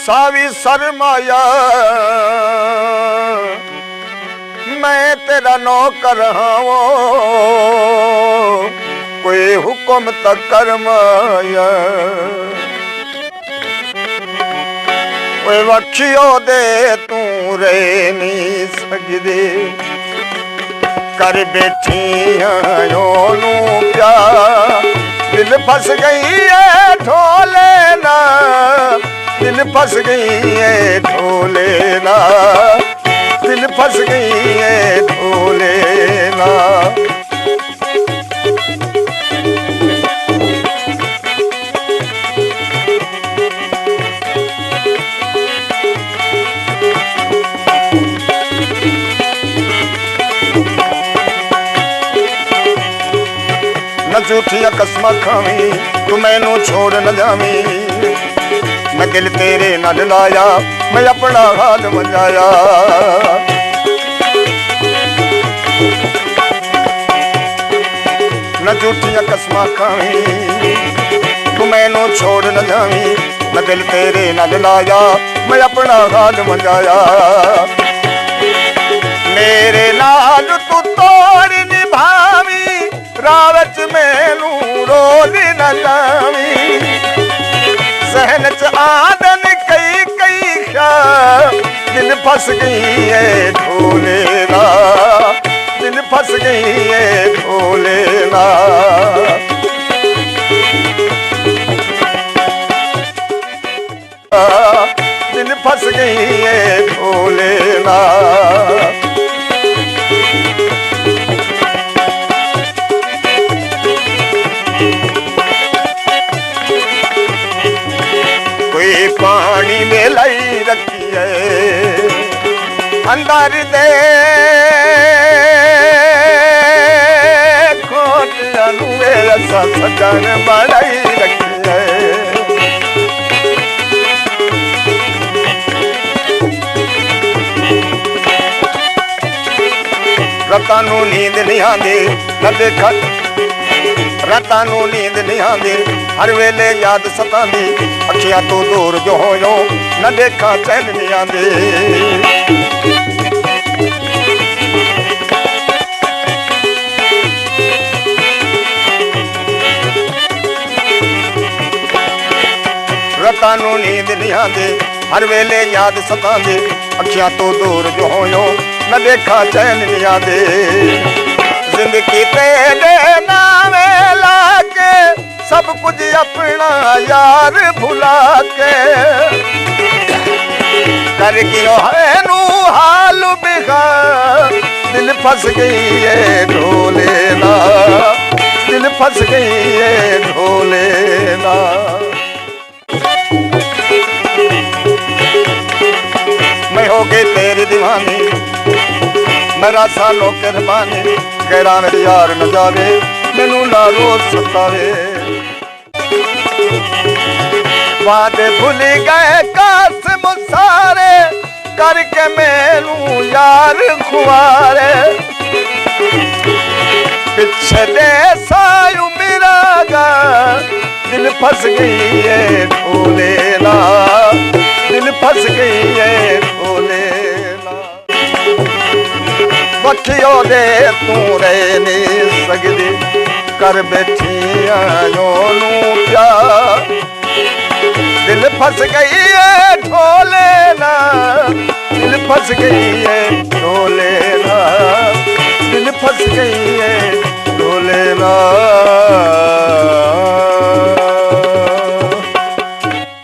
सावी सरमाया मैं तेरा नौकर हाँ कोई हुक्म तक करमाया कोई वखियो दे तू रे नहीं सकदे कर बैठी नू प्यार दिल फस गई है ढोले ना दिल फस गई है ढोले ना दिल फस गई है ढोले ना न झूठिया कसम खावी तू मैनू छोड़ न जावी मैं दिल तेरे नाल लाया मैं अपना हाल मजाया न झूठिया कसम खावी तू मैनू छोड़ न जावी मैं दिल तेरे नाल लाया मैं अपना हाल मजाया मेरे नाल तू तोड़ निभावी रावच मैनू रोज न जावी सहन च आदन कई कई दिल फस गई है ढोले ना दिल फस गई है ढोले ना दिल फस गई है ढोले ना पानी में लाई रखी है अंदर दे खोट अनुसा सजन बढ़ाई रखी है रता नू नींद नहीं आंदी न देखा रातां नू नींद नहीं आंदी हर वेले याद सतांदी अखियां तो दूर जो होयो न देखा चैन नहीं आंदी रातां नू नींद नहीं आंदी हर वेले याद सतांदी अखियां तो दूर जो होयो न देखा चैन नहीं आंदी जिंदगी तेरे नामे लाके सब कुछ अपना यार भुला के कर गियो है नू हाल बिखा दिल फस गई है ढोले ना दिल फस गई है ढोले ना मैं हो गई तेरी दीवानी मेरा सालों के रबानी गैरा मेरी यार न जावे मैनू ना रोज सतावे वादे भूल गए कासम सारे करके मैनू यार खुआरे पिछे दे सायु मेरा गा दिल फस गई है ढोले ना दिल फस गई है ढोले ना वखियो दे तू रे नहीं सकदी कर बैठी नू प्यार दिल फस गई है ढोले